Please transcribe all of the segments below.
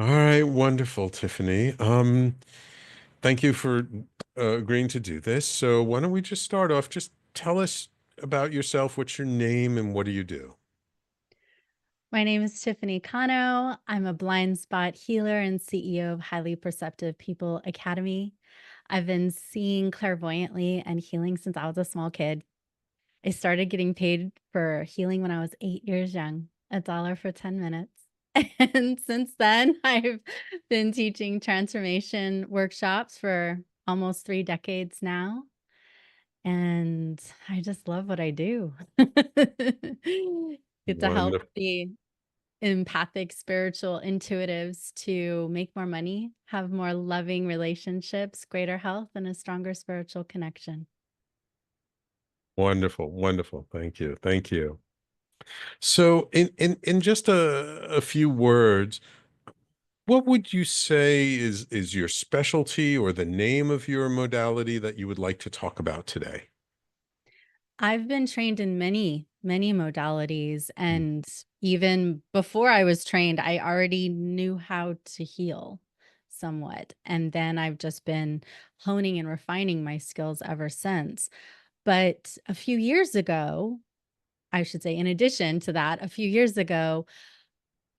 All right, wonderful, Tiffany. Thank you for agreeing to do this. So why don't we just start off? Just tell us about yourself. What's your name and what do you do? My name is Tiffany Cano. I'm a blind spot healer and CEO of Highly Perceptive People Academy. I've been seeing clairvoyantly and healing since I was a small kid. I started getting paid for healing when I was 8 years young, $1 for 10 minutes. And since then, I've been teaching transformation workshops for almost 3 decades now. And I just love what I do. Get to help Wonderful. the empathic, spiritual intuitives to make more money, have more loving relationships, greater health, and a stronger spiritual connection. Wonderful. Wonderful. Thank you. Thank you. So in just a few words, what would you say is your specialty or the name of your modality that you would like to talk about today? I've been trained in many, many modalities. And even before I was trained, I already knew how to heal somewhat. And then I've just been honing and refining my skills ever since. But a few years ago, I should say, in addition to that, a few years ago,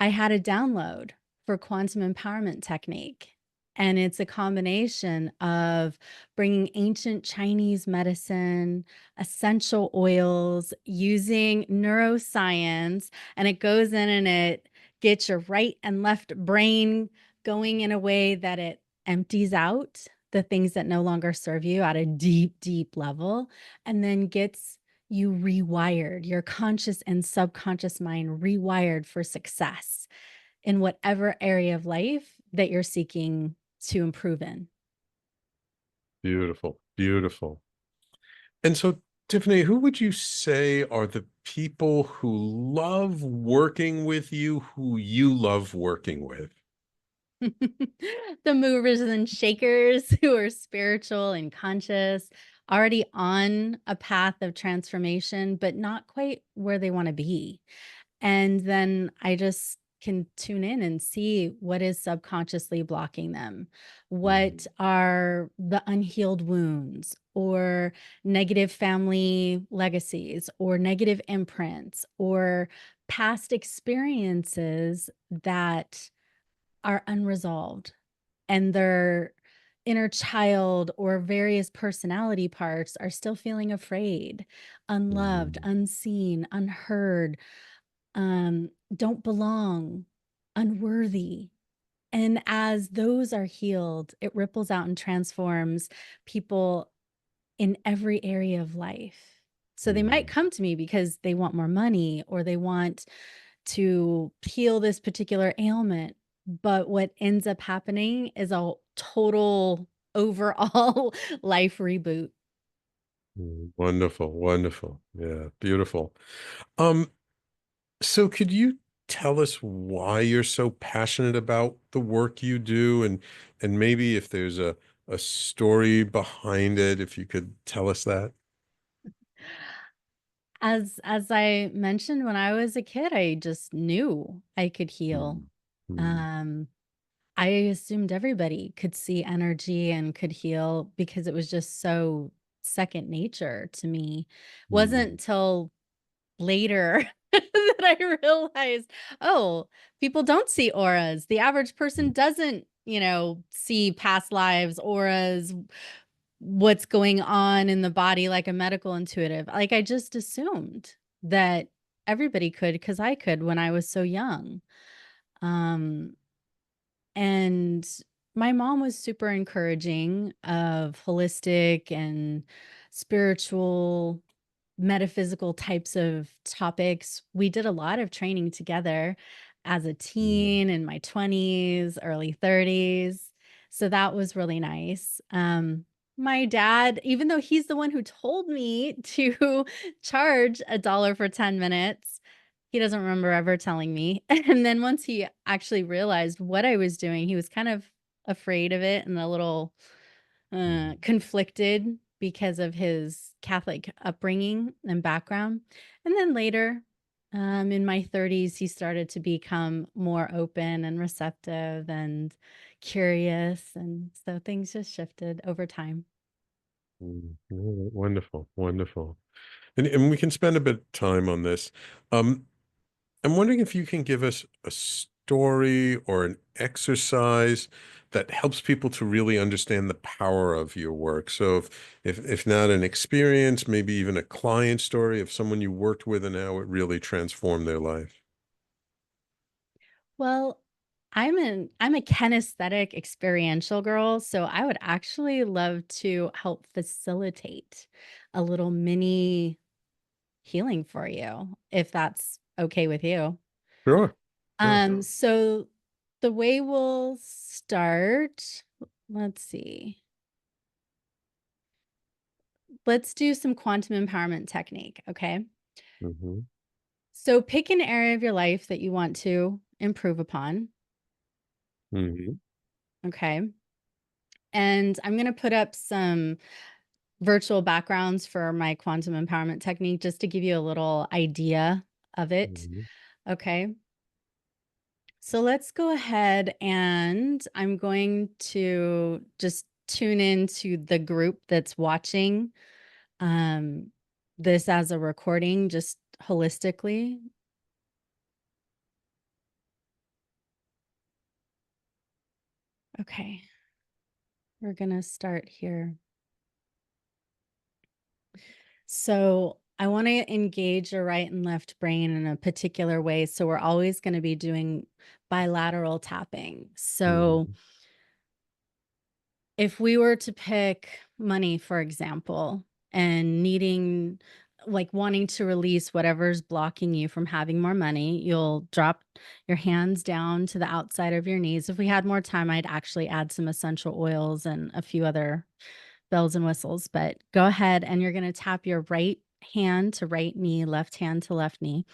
I had a download for quantum empowerment technique. And it's a combination of bringing ancient Chinese medicine, essential oils, using neuroscience, and it goes in and it gets your right and left brain going in a way that it empties out the things that no longer serve you at a deep, deep level, and then gets you rewired, your conscious and subconscious mind rewired for success in whatever area of life that you're seeking to improve in. Beautiful. Beautiful. And so, Tiffany, who would you say are the people who love working with you, who you love working with? The movers and shakers who are spiritual and conscious, already on a path of transformation, but not quite where they want to be. And then I just can tune in and see what is subconsciously blocking them. What Mhm. are the unhealed wounds or negative family legacies or negative imprints or past experiences that are unresolved and their inner child or various personality parts are still feeling afraid, unloved, Mhm. unseen, unheard, don't belong, unworthy. And as those are healed, it ripples out and transforms people in every area of life. So they might Mhm. come to me because they want more money or they want to heal this particular ailment. But what ends up happening is a total overall life reboot. Wonderful, wonderful. Yeah, beautiful. Um, so could you tell us why you're so passionate about the work you do and maybe if there's a story behind it, if you could tell us that? As I mentioned, when I was a kid, I just knew I could heal. Mm. Mm. Um, I assumed everybody could see energy and could heal because it was just so second nature to me. Wasn't Mm. till later that I realized, oh, people don't see auras. The average person doesn't, see past lives, auras, what's going on in the body like a medical intuitive. Like I just assumed that everybody could because I could when I was so young. Um, and my mom was super encouraging of holistic and spiritual, metaphysical types of topics. We did a lot of training together as a Mm. teen in my 20s, early 30s. So that was really nice. My dad, even though he's the one who told me to charge $1 for 10 minutes, he doesn't remember ever telling me. And then once he actually realized what I was doing, he was kind of afraid of it and a little Mm. conflicted because of his Catholic upbringing and background. And then later, In my 30s, he started to become more open and receptive and curious, and so things just shifted over time. Wonderful, wonderful. And we can spend a bit of time on this. Um, I'm wondering if you can give us a story or an exercise that helps people to really understand the power of your work. So if not an experience, maybe even a client story of someone you worked with and how it really transformed their life. Well, I'm a kinesthetic experiential girl, so I would actually love to help facilitate a little mini healing for you, if that's okay with you. Sure, sure. So the way we'll start, let's see. Let's do some quantum empowerment technique, okay? Hmm. So pick an area of your life that you want to improve upon, Hmm. okay? And I'm going to put up some virtual backgrounds for my quantum empowerment technique just to give you a little idea of it, Hmm. okay? So let's go ahead and I'm going to just tune into the group that's watching um, this as a recording, just holistically. Okay, we're going to start here. So I want to engage your right and left brain in a particular way. So we're always going to be doing bilateral tapping. So Hmm. if we were to pick money, for example, and needing, like wanting to release whatever's blocking you from having more money, you'll drop your hands down to the outside of your knees. If we had more time, I'd actually add some essential oils and a few other bells and whistles, but go ahead and you're going to tap your right hand to right knee, left hand to left knee.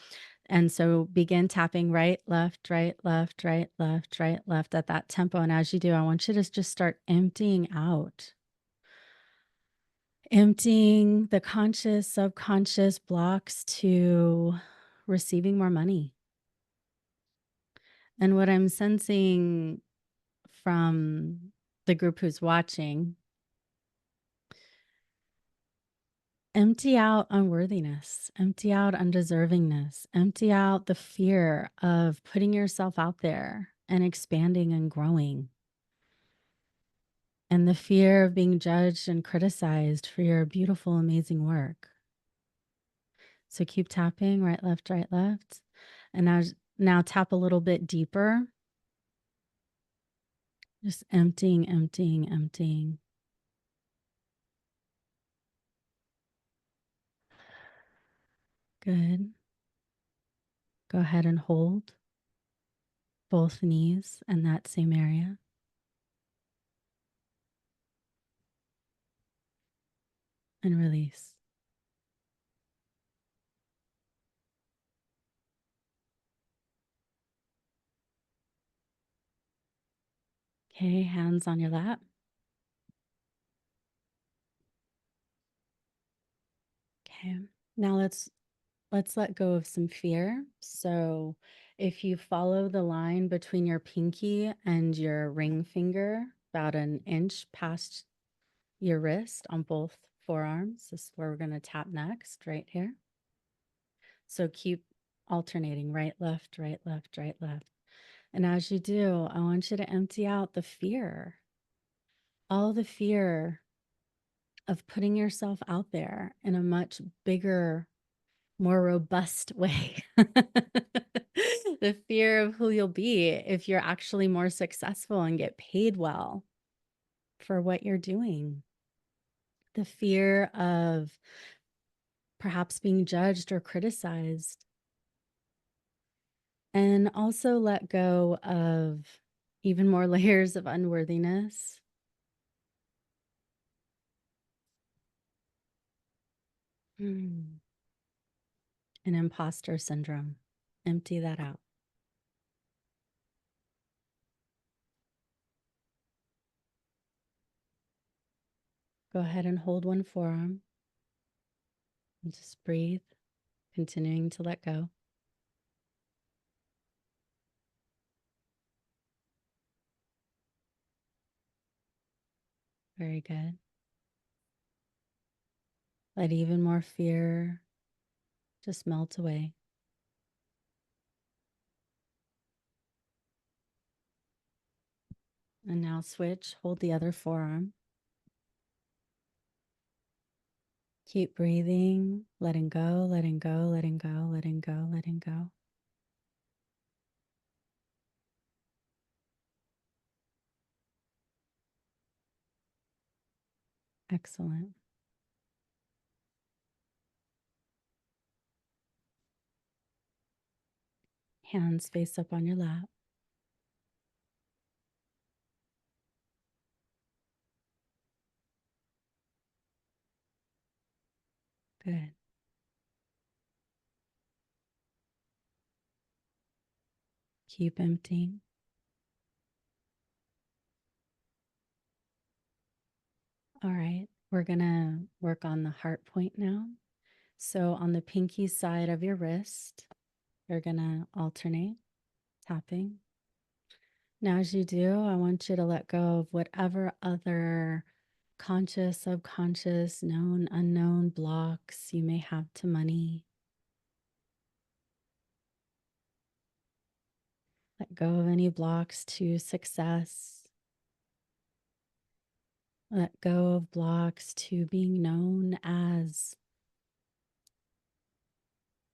And so begin tapping right, left, right, left, right, left, right, left at that tempo. And as you do, I want you to just start emptying out, emptying the conscious, subconscious blocks to receiving more money. And what I'm sensing from the group who's watching, empty out unworthiness, empty out undeservingness, empty out the fear of putting yourself out there and expanding and growing, and the fear of being judged and criticized for your beautiful, amazing work. So keep tapping right, left, right, left. And now tap a little bit deeper, just emptying, emptying, emptying. Good. Go ahead and hold both knees in that same area and release. Okay, hands on your lap. Okay. Now let's let go of some fear. So if you follow the line between your pinky and your ring finger, about an inch past your wrist on both forearms, this is where we're going to tap next, right here. So keep alternating right, left, right, left, right, left. And as you do, I want you to empty out the fear, all the fear of putting yourself out there in a much bigger, more robust way. The fear of who you'll be if you're actually more successful and get paid well for what you're doing. The fear of perhaps being judged or criticized. And also let go of even more layers of unworthiness. Mm. And imposter syndrome. Empty that out. Go ahead and hold one forearm and just breathe, continuing to let go. Very good. Let even more fear just melt away. And now switch, hold the other forearm. Keep breathing, letting go, letting go, letting go, letting go, letting go. Excellent. Hands face up on your lap. Good. Keep emptying. All right, we're going to work on the heart point now. So on the pinky side of your wrist, you're going to alternate tapping. Now, as you do, I want you to let go of whatever other conscious, subconscious, known, unknown blocks you may have to money. Let go of any blocks to success. Let go of blocks to being known as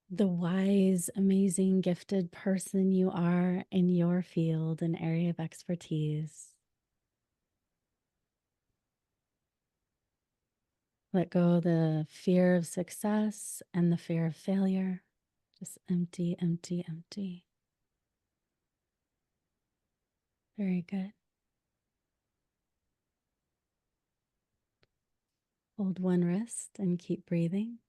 the wise, amazing, gifted person you are in your field and area of expertise. Let go of the fear of success and the fear of failure. Just empty, empty, empty. Very good. Hold one wrist and keep breathing.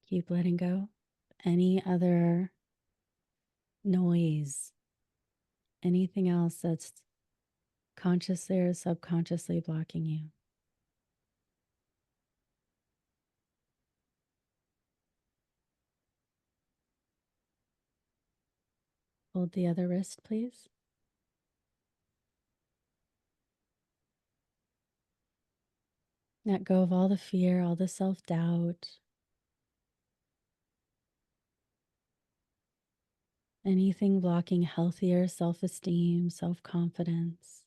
Keep letting go. Any other noise, anything else that's consciously or subconsciously blocking you. Hold the other wrist, please. Let go of all the fear, all the self-doubt, anything blocking healthier self-esteem, self-confidence.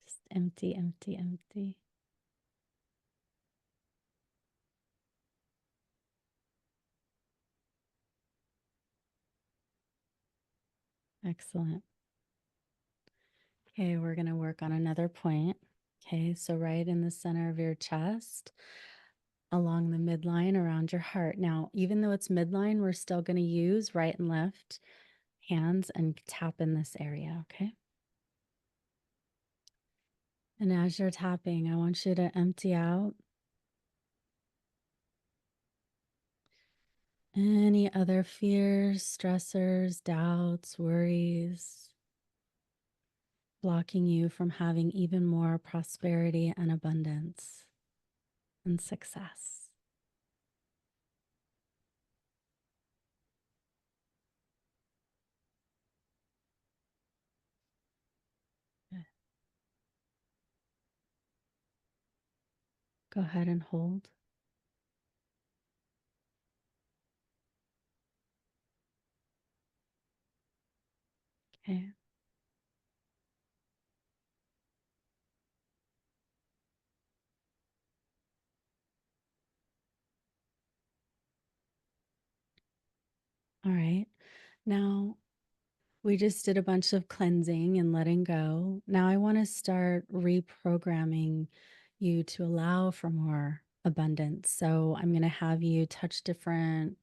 Just empty, empty, empty. Excellent. Okay, we're going to work on another point. Okay, so right in the center of your chest, along the midline around your heart. Now, even though it's midline, we're still going to use right and left hands and tap in this area, okay? And as you're tapping, I want you to empty out any other fears, stressors, doubts, worries, blocking you from having even more prosperity and abundance and success. Good. Go ahead and hold. Okay. All right. Now, we just did a bunch of cleansing and letting go. Now I want to start reprogramming you to allow for more abundance. So I'm going to have you touch different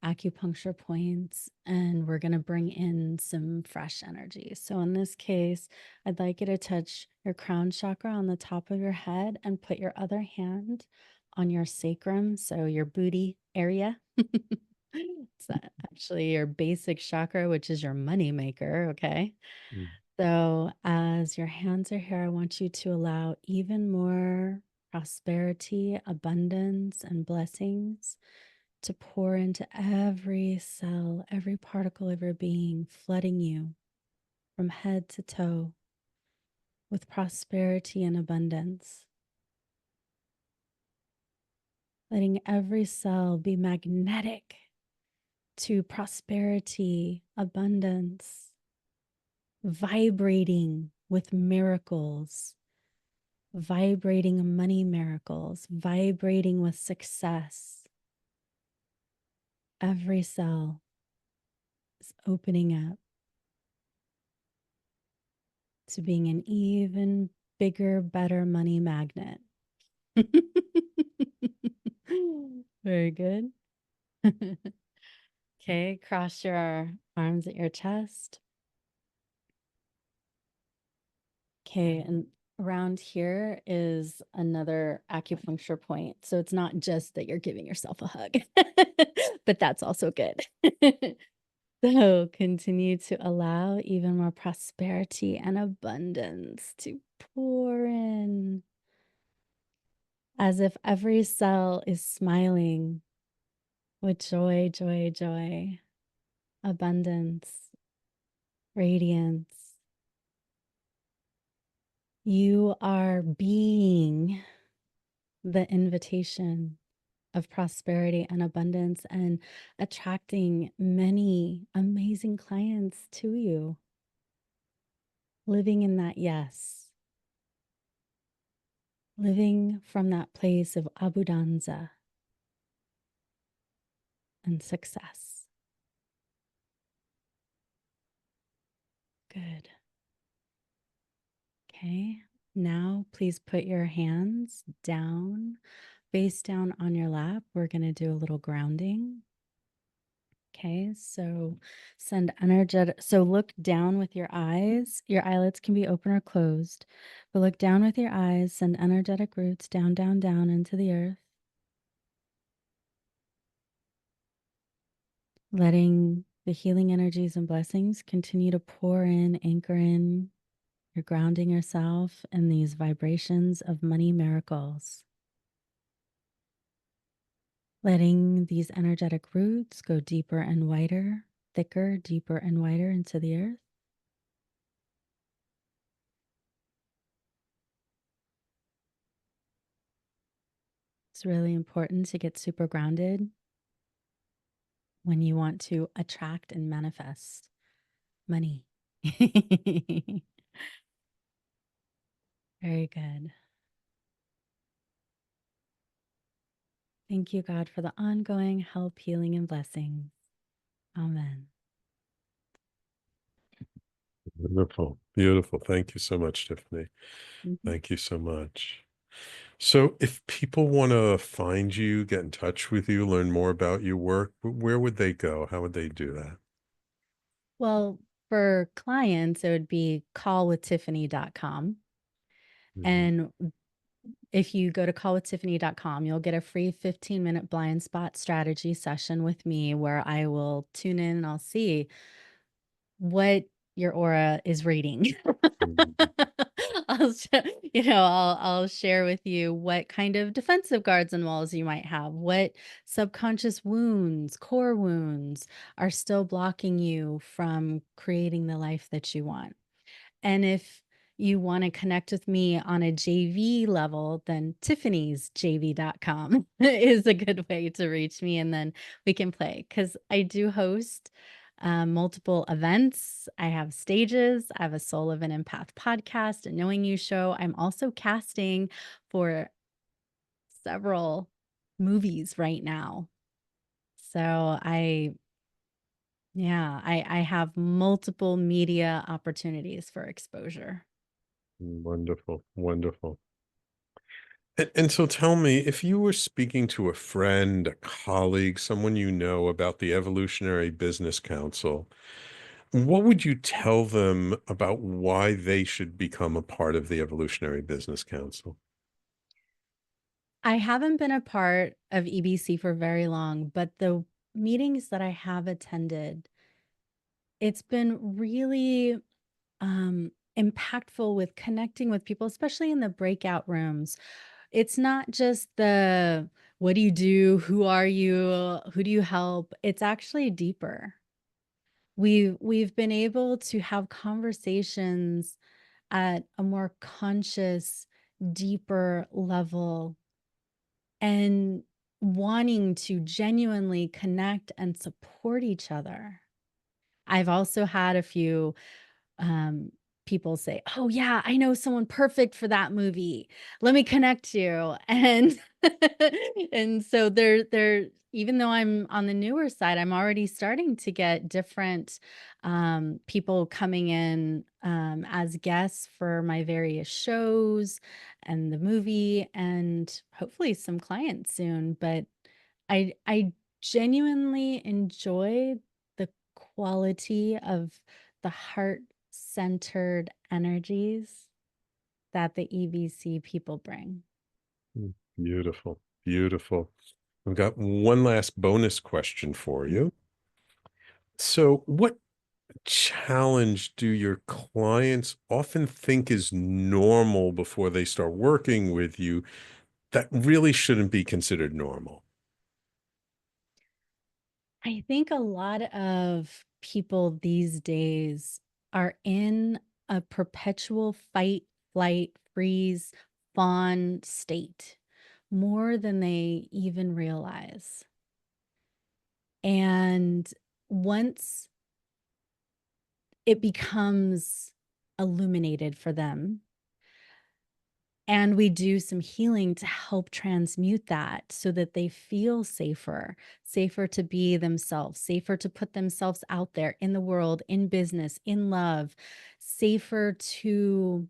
acupuncture points and we're going to bring in some fresh energy. So in this case, I'd like you to touch your crown chakra on the top of your head and put your other hand on your sacrum, so your booty area. It's actually your basic chakra, which is your money maker. Okay. Mm. So, as your hands are here, I want you to allow even more prosperity, abundance, and blessings to pour into every cell, every particle of your being, flooding you from head to toe with prosperity and abundance. Letting every cell be magnetic to prosperity, abundance, vibrating with miracles, vibrating money miracles, vibrating with success. Every cell is opening up to being an even bigger, better money magnet. Very good. Okay, cross your arms at your chest. Okay, and around here is another acupuncture point. So it's not just that you're giving yourself a hug, but that's also good. So continue to allow even more prosperity and abundance to pour in as if every cell is smiling with joy, joy, joy, abundance, radiance. You are being the invitation of prosperity and abundance and attracting many amazing clients to you, living in that yes, living from that place of abundanza and success. Good. Okay. Now, please put your hands down, face down on your lap. We're going to do a little grounding. Okay, so send energetic. So look down with your eyes. Your eyelids can be open or closed, but look down with your eyes. Send energetic roots down, down, down into the earth, letting the healing energies and blessings continue to pour in, anchor in. You're grounding yourself in these vibrations of money miracles. Letting these energetic roots go deeper and wider, thicker, deeper and wider into the earth. It's really important to get super grounded when you want to attract and manifest money. Very good. Thank you, God, for the ongoing help, healing, and blessings. Amen. Wonderful. Beautiful. Thank you so much, Tiffany. Mhm. Thank you so much. So if people want to find you, get in touch with you, learn more about your work, where would they go? How would they do that? Well, for clients, it would be callwithtiffany.com. Mhm. And if you go to callwithtiffany.com, you'll get a free 15-minute blind spot strategy session with me where I will tune in and I'll see what your aura is reading. Mhm. I'll share with you what kind of defensive guards and walls you might have, what subconscious wounds, core wounds are still blocking you from creating the life that you want. And if you want to connect with me on a JV level, then tiffany'sjv.com is a good way to reach me. And then we can play because I do host multiple events. I have stages. I have a Soul of an Empath podcast, a Knowing You show. I'm also casting for several movies right now. So I have multiple media opportunities for exposure. Wonderful. Wonderful. And so tell me, if you were speaking to a friend, a colleague, someone you know about the Evolutionary Business Council, what would you tell them about why they should become a part of the Evolutionary Business Council? I haven't been a part of EBC for very long, but the meetings that I have attended, it's been really impactful with connecting with people, especially in the breakout rooms. It's not just the what do you do? Who are you? Who do you help? It's actually deeper. We've been able to have conversations at a more conscious, deeper level and wanting to genuinely connect and support each other. I've also had a few um, people say, "Oh yeah, I know someone perfect for that movie. Let me connect you." And and so they're even though I'm on the newer side, I'm already starting to get different people coming in as guests for my various shows and the movie, and hopefully some clients soon. But I genuinely enjoy the quality of the heart-centered energies that the EBC people bring. Mm, beautiful, beautiful. I've got one last bonus question for Mhm. you. So, what challenge do your clients often think is normal before they start working with you that really shouldn't be considered normal? I think a lot of people these days are in a perpetual fight, flight, freeze, fawn state more than they even realize. And once it becomes illuminated for them, and we do some healing to help transmute that so that they feel safer, safer to be themselves, safer to put themselves out there in the world, in business, in love, safer to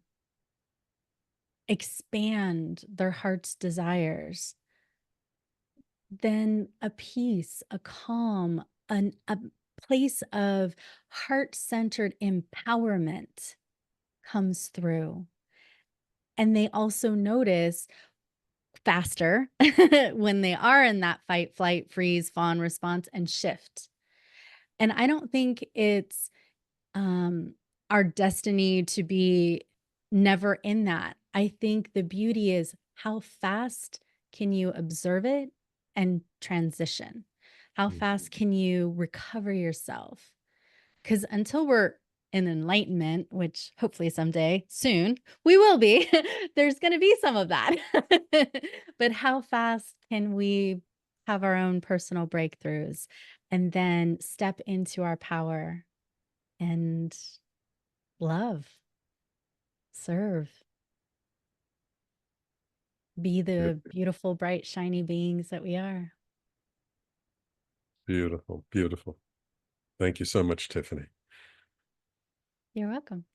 expand their heart's desires. Then a peace, a calm, a place of heart centered empowerment comes through. And they also notice faster when they are in that fight, flight, freeze, fawn response and shift. And I don't think it's um, our destiny to be never in that. I think the beauty is how fast can you observe it and transition? How Mhm. fast can you recover yourself? Because until we're in enlightenment, which hopefully someday soon we will be, there's going to be some of that. But how fast can we have our own personal breakthroughs and then step into our power and love, serve, be the beautiful, bright, shiny beings that we are? Beautiful, beautiful. Thank you so much, Tiffany. You're welcome.